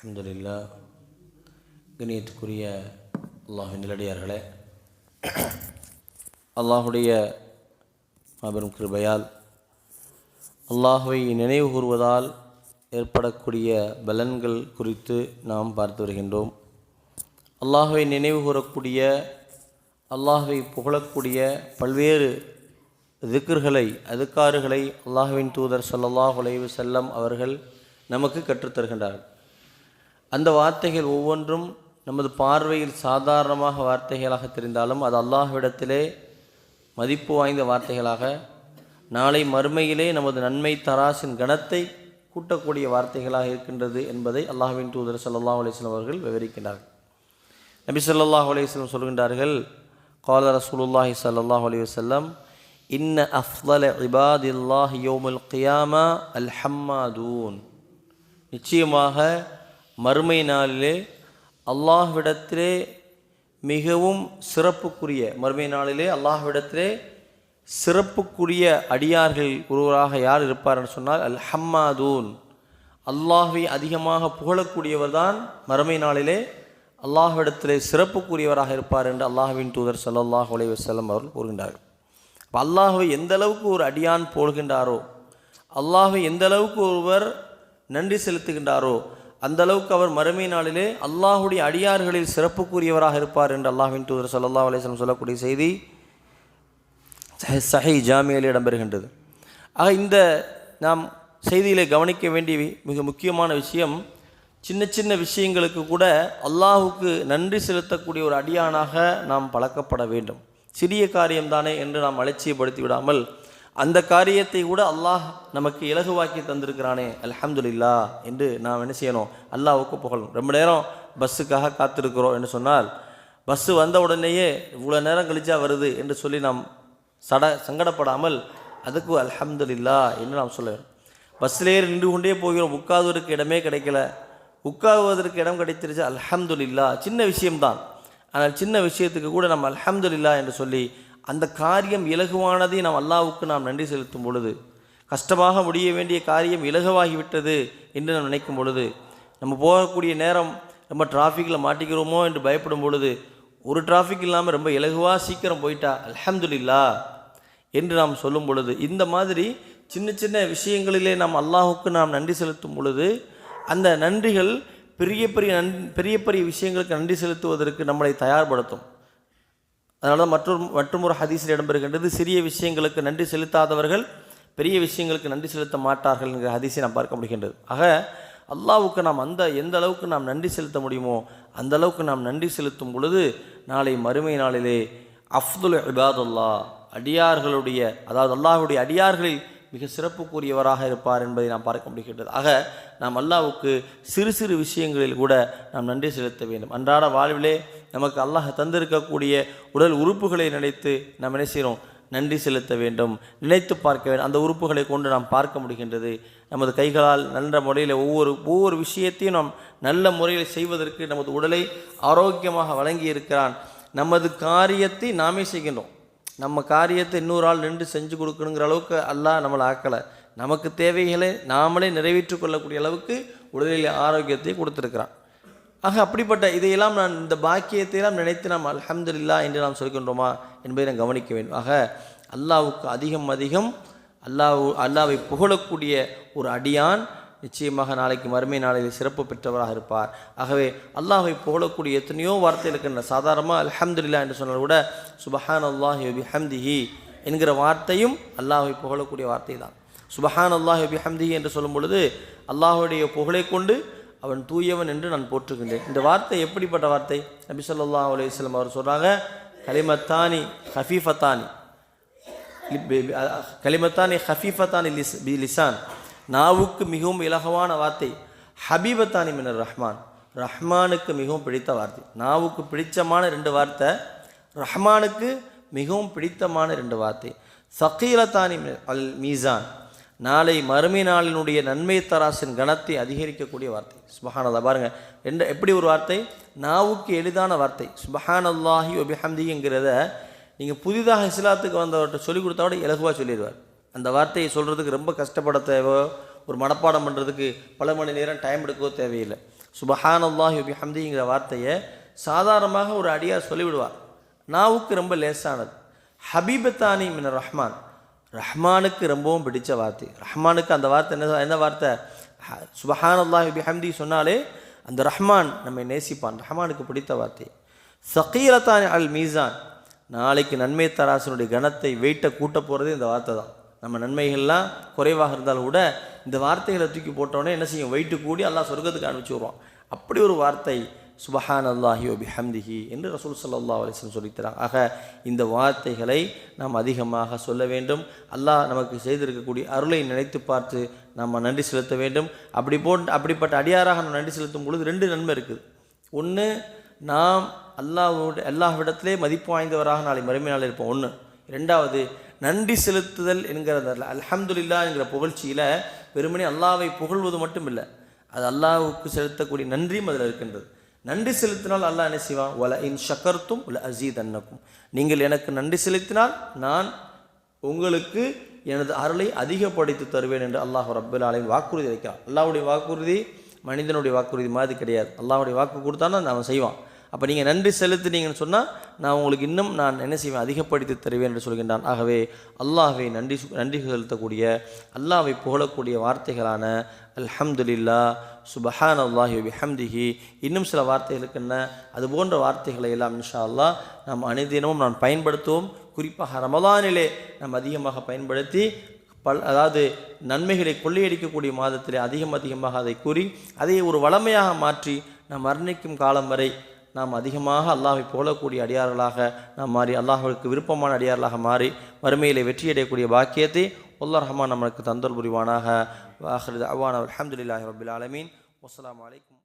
அல்ஹம்துலில்லாஹ். கண்ணியத்துக்குரிய அல்லாஹ்வின் நல்லடியார்களே, அல்லாஹுடைய மாபெரும் கிருபையால் அல்லாஹுவை நினைவு கூறுவதால் ஏற்படக்கூடிய பலன்கள் குறித்து நாம் பார்த்து வருகின்றோம். அல்லாஹுவை நினைவு கூறக்கூடிய, அல்லாஹுவை புகழக்கூடிய பல்வேறு திக்ர்களை, அதுக்காறுகளை அல்லாஹுவின் தூதர் ஸல்லல்லாஹு அலைஹி வஸல்லம் அவர்கள் நமக்கு கற்றுத்தருகின்றார்கள். அந்த வார்த்தைகள் ஒவ்வொன்றும் நமது பார்வையில் சாதாரணமாக வார்த்தைகளாக தெரிந்தாலும் அது அல்லாஹ்விடத்திலே மதிப்பு வாய்ந்த வார்த்தைகளாக, நாளை மறுமையிலே நமது நன்மை தராசின் கணத்தை கூட்டக்கூடிய வார்த்தைகளாக இருக்கின்றது என்பதை அல்லாஹ்வின் தூதர் ஸல்லல்லாஹு அலைஹி வஸல்லம் அவர்கள் விவரிக்கின்றார்கள். நபி ஸல்லல்லாஹு அலைஹி வஸல்லம் சொல்கின்றார்கள், قال ரசூலுல்லாஹி ஸல்லல்லாஹு அலைஹி வஸல்லம், இன்ன அஃதல இபாதில்லாஹி யௌமுல் கியாமா அல் ஹம்மாதூன். நிச்சயமாக மறுமை நாளிலே அல்லாஹ்விடத்திலே மிகவும் சிறப்புக்குரிய, மறுமை நாளிலே அல்லாஹ்விடத்திலே சிறப்புக்குரிய அடியார்கள் ஒருவராக யார் இருப்பார்னு சொன்னால் அல் ஹம்மாதூன், அல்லாஹ்வை அதிகமாக புகழக்கூடியவர் தான் மறுமை நாளிலே அல்லாஹ்விடத்திலே சிறப்புக்குரியவராக இருப்பார் என்று அல்லாஹ்வின் தூதர் ஸல்லல்லாஹு அலைஹி வஸல்லம் அவர்கள் கூறுகின்றார்கள். இப்போ அல்லாஹ்வை எந்த அளவுக்கு ஒரு அடியான் போடுகின்றாரோ, அல்லாஹ்வை எந்த அளவுக்கு ஒருவர் நன்றி செலுத்துகின்றாரோ, அந்த அளவுக்கு அவர் மறுமை நாளிலே அல்லாஹுடைய அடியார்களில் சிறப்புக்குரியவராக இருப்பார் என்று அல்லாஹ்வின் தூதர் ஸல்லல்லாஹு அலைஹி வஸல்லம் சொல்லக்கூடிய செய்தி சஹீஹ் ஜாமியில் இடம்பெறுகின்றது. ஆக இந்த நாம் செய்தியிலே கவனிக்க வேண்டிய மிக முக்கியமான விஷயம், சின்ன சின்ன விஷயங்களுக்கு கூட அல்லாஹுக்கு நன்றி செலுத்தக்கூடிய ஒரு அடியானாக நாம் பழக்கப்பட வேண்டும். சிறிய காரியம்தானே என்று நாம் அலட்சியப்படுத்தி விடாமல், அந்த காரியத்தை கூட அல்லாஹ் நமக்கு இலகுவாக்கி தந்திருக்கிறானே, அல்ஹம்துலில்லாஹ் என்று நாம் என்ன செய்யணும், அல்லாஹ்வுக்கு புகழணும். ரொம்ப நேரம் பஸ்ஸுக்காக காத்திருக்கிறோம் என்று சொன்னால், பஸ்ஸு வந்த உடனேயே இவ்வளோ நேரம் கழிச்சா வருது என்று சொல்லி நாம் சங்கடப்படாமல் அதுக்கு அல்ஹம்துலில்லாஹ் என்று நாம் சொல்ல வேண்டும். பஸ்ஸிலே நின்று கொண்டே போகிறோம், உட்கார்வதற்கு இடமே கிடைக்கல, உட்காருவதற்கு இடம் கிடைத்திருச்சு, அல்ஹம்துலில்லாஹ். சின்ன விஷயம்தான், ஆனால் சின்ன விஷயத்துக்கு கூட நம்ம அல்ஹம்துலில்லாஹ் என்று சொல்லி அந்த காரியம் இலகுவானதை நாம் அல்லாஹ்வுக்கு நாம் நன்றி செலுத்தும் பொழுது, கஷ்டமாக முடிய வேண்டிய காரியம் இலகுவாகிவிட்டது என்று நாம் நினைக்கும் பொழுது, நம்ம போகக்கூடிய நேரம் ரொம்ப டிராஃபிக்கில் மாட்டிக்கிறோமோ என்று பயப்படும் பொழுது, ஒரு டிராஃபிக் இல்லாமல் ரொம்ப இலகுவாக சீக்கிரம் போயிட்டா அல்ஹம்துலில்லாஹ் என்று நாம் சொல்லும் பொழுது, இந்த மாதிரி சின்ன சின்ன விஷயங்களிலே நாம் அல்லாஹ்வுக்கு நாம் நன்றி செலுத்தும் பொழுது அந்த நன்றிகள் பெரிய பெரிய விஷயங்களுக்கு நன்றி செலுத்துவதற்கு நம்மளை தயார்படுத்தும். அதனால தான் மற்றொரு ஹதீஸில் இடம்பெறுகின்றது, சிறிய விஷயங்களுக்கு நன்றி செலுத்தாதவர்கள் பெரிய விஷயங்களுக்கு நன்றி செலுத்த மாட்டார்கள் என்கிற ஹதீஸை நாம் பார்க்க முடிகின்றது. ஆக அல்லாஹ்வுக்கு நாம் எந்த அளவுக்கு நாம் நன்றி செலுத்த முடியுமோ அந்த அளவுக்கு நாம் நன்றி செலுத்தும் பொழுது நாளை மறுமை நாளிலே அஃதுல் இபாதுல்லாஹ், அடியார்களுடைய, அதாவது அல்லாஹ்வுடைய அடியார்களில் மிக சிறப்புக்குரியவராக இருப்பார் என்பதை நாம் பார்க்க முடிகின்றது. ஆக நாம் அல்லாஹ்வுக்கு சிறு சிறு விஷயங்களில் கூட நாம் நன்றி செலுத்த வேண்டும். அன்றாட வாழ்விலே நமக்கு அல்லாஹ் தந்திருக்கக்கூடிய உடல் உறுப்புகளை நினைத்து நாம் என்ன செய்கிறோம், நன்றி செலுத்த வேண்டும், நினைத்து பார்க்க வேண்டும். அந்த உறுப்புகளை கொண்டு நாம் பார்க்க முடிகின்றது. நமது கைகளால் நல்ல முறையில் ஒவ்வொரு விஷயத்தையும் நாம் நல்ல முறையில் செய்வதற்கு நமது உடலை ஆரோக்கியமாக வழங்கி இருக்கிறான். நமது காரியத்தை நாமே செய்கின்றோம். நம்ம காரியத்தை இன்னொரு ஆள் நின்று செஞ்சு கொடுக்கணுங்கிற அளவுக்கு அல்லாஹ் நம்மளை ஆக்கலை. நமக்கு தேவைகளை நாமளே நிறைவேற்றி கொள்ளக்கூடிய அளவுக்கு உடலில் ஆரோக்கியத்தை கொடுத்துருக்கிறான். ஆக அப்படிப்பட்ட இதையெல்லாம் நான், இந்த பாக்கியத்தையெல்லாம் நினைத்து நாம் அல்ஹம்துலில்லாஹ் என்று நாம் சொல்கின்றோமா என்பதை நாம் கவனிக்க வேண்டும். ஆக அல்லாஹ்வுக்கு அதிகம் அல்லாஹ்வை புகழக்கூடிய ஒரு அடியான் நிச்சயமாக நாளைக்கு மறுமை நாளில் சிறப்பு பெற்றவராக இருப்பார். ஆகவே அல்லாஹ்வை புகழக்கூடிய எத்தனையோ வார்த்தைகள் இருக்கின்றன. சாதாரணமாக அல்ஹம்துலில்லாஹ் என்று சொன்னால் கூட சுப்ஹானல்லாஹி வ பிஹம்திஹி என்கிற வார்த்தையும் அல்லாஹ்வை புகழக்கூடிய வார்த்தை தான். சுப்ஹானல்லாஹி வ பிஹம்திஹி என்று சொல்லும் பொழுது அல்லாஹ்வுடைய புகழை கொண்டு அவன் தூயவன் என்று நான் போற்றுகின்றேன். இந்த வார்த்தை எப்படிப்பட்ட வார்த்தை? நபி ஸல்லல்லாஹு அலைஹி வஸல்லம் அவர் சொல்கிறாங்க, கலிமத்தானி ஹஃபீஃபத்தானி லிசான், நாவுக்கு மிகவும் இலகுவான வார்த்தை, ஹபீபத்தானி மினர் ரஹ்மான், ரஹ்மானுக்கு மிகவும் பிடித்த வார்த்தை. நாவுக்கு பிடித்தமான 2 வார்த்தை, ரஹ்மானுக்கு மிகவும் பிடித்தமான 2 வார்த்தை. சகீலத்தானி அல் மீசான், நாளை மறுமை நாளினுடைய நன்மை தராசின் கணத்தை அதிகரிக்கக்கூடிய வார்த்தை. சுப்ஹானல்லாஹ். பாருங்கள், எப்படி ஒரு வார்த்தை, நாவுக்கு எளிதான வார்த்தை. சுப்ஹானல்லாஹி வ பிஹம்திஹிங்கிறத நீங்கள் புதிதாக இஸ்லாத்துக்கு வந்தவர்கிட்ட சொல்லிக் கொடுத்தா விட இலகுவாக சொல்லிடுவார். அந்த வார்த்தையை சொல்கிறதுக்கு ரொம்ப கஷ்டப்பட தேவை, ஒரு மனப்பாடம் பண்ணுறதுக்கு பல மணி நேரம் டைம் எடுக்கவோ தேவையில்லை. சுபஹானல்லாஹி வ பிஹம்திங்கிற வார்த்தையை சாதாரணமாக ஒரு அடியார் சொல்லிவிடுவார், நாவுக்கு ரொம்ப லேசானது. ஹபீபத்தானி மின் ரஹ்மான், ரஹ்மானுக்கு ரொம்பவும் பிடிச்ச வார்த்தை. ரஹ்மானுக்கு அந்த வார்த்தை என்ன வார்த்தை? சுபஹானல்லாஹி வ பிஹம்தி சொன்னாலே அந்த ரஹ்மான் நம்மை நேசிப்பான், ரஹ்மானுக்கு பிடித்த வார்த்தை. சகீரத்தானி அல் மீசான், நாளைக்கு நன்மை தராசனுடைய கணத்தை வெயிட்டை கூட்ட போகிறது இந்த வார்த்தை தான். நம்ம நன்மைகள்லாம் குறைவாக இருந்தாலும் கூட இந்த வார்த்தைகளை தூக்கி போட்டோடனே என்ன செய்யும்? வெயிட்டு கூடி அல்லாஹ் சொர்க்கத்துக்கு அனுப்பிச்சி விடுவான். அப்படி ஒரு வார்த்தை சுபஹானல்லாஹி வ பிஹம்திஹி என்று ரசூல் ஸல்லல்லாஹு அலைஹி வஸல்லம் சொல்லித்தராங்க. ஆக இந்த வார்த்தைகளை நாம் அதிகமாக சொல்ல வேண்டும். அல்லாஹ் நமக்கு செய்திருக்கக்கூடிய அருளை நினைத்து பார்த்து நாம் நன்றி செலுத்த வேண்டும். அப்படிப்பட்ட அடியாராக நாம் நன்றி செலுத்தும் பொழுது 2 நன்மை இருக்குது. ஒன்று, நாம் அல்லாஹ்விடத்திலே மதிப்பு வாய்ந்தவராக நாளை மறுமை நாளில் இருப்போம். ஒன்று. 2வது, நன்றி செலுத்துதல் என்கிறத அல்ஹம்துலில்லாஹ் என்கிற புகழ்ச்சியில் வெறுமனே அல்லாஹ்வை புகழ்வது மட்டும் இல்லை, அது அல்லாஹ்வுக்கு செலுத்தக்கூடிய நன்றியும் அதில் இருக்கின்றது. நன்றி செலுத்தினால் அல்லாஹ் என்ன செய்வான்? வல இன் ஷக்கர்த்தும் வல அஸீதன்னக்கும், நீங்கள் எனக்கு நன்றி செலுத்தினால் நான் உங்களுக்கு எனது அருளை அதிகப்படுத்தி தருவேன் என்று அல்லாஹ் ரப்பல் ஆலமீன் வாக்குறுதி அளிக்கிறான். அல்லாஹ்வுடைய வாக்குறுதி மனிதனுடைய வாக்குறுதி மாதிரி கிடையாது. அல்லாஹ்வுடைய வாக்கு கொடுத்தானா அவன் செய்வான். அப்போ நீங்கள் நன்றி செலுத்துனீங்கன்னு சொன்னால் நான் உங்களுக்கு இன்னும் நான் என்ன செய்வேன்? அதிகப்படுத்தி தருவேன் என்று சொல்கின்றான். ஆகவே அல்லாஹ்வை நன்றி செலுத்தக்கூடிய, அல்லாஹ்வை புகழக்கூடிய வார்த்தைகளான அல்ஹம்துலில்லாஹ், சுபஹானல்லாஹி வ பிஹம்திஹி, இன்னும் சில வார்த்தைகளுக்கு என்ன, அது போன்ற வார்த்தைகளை எல்லாம் இன்ஷா அல்லாஹ் நாம் அனைத்தினமும் நான் பயன்படுத்துவோம். குறிப்பாக ரமலானிலே நாம் அதிகமாக பயன்படுத்தி அதாவது நன்மைகளை கொள்ளையடிக்கக்கூடிய மாதத்திலே அதிகமாக அதை கூறி அதை ஒரு வளமையாக மாற்றி நாம் மரணிக்கும் காலம் வரை நாம் அதிகமாக அல்லாஹ்வை புகழக்கூடிய அடியார்களாக நாம் மாறி, அல்லாஹ்வுக்கு விருப்பமான அடியார்களாக மாறி மறுமையிலே வெற்றியடையக்கூடிய பாக்கியத்தை அல்லாஹ் ரஹ்மான் நமக்கு தந்தல் புரிவானாக. வாஹிரு தஅவானா அல்ஹம்துலில்லாஹி ரப்பில் ஆலமீன். வஸ்ஸலாமு அலைக்கும்.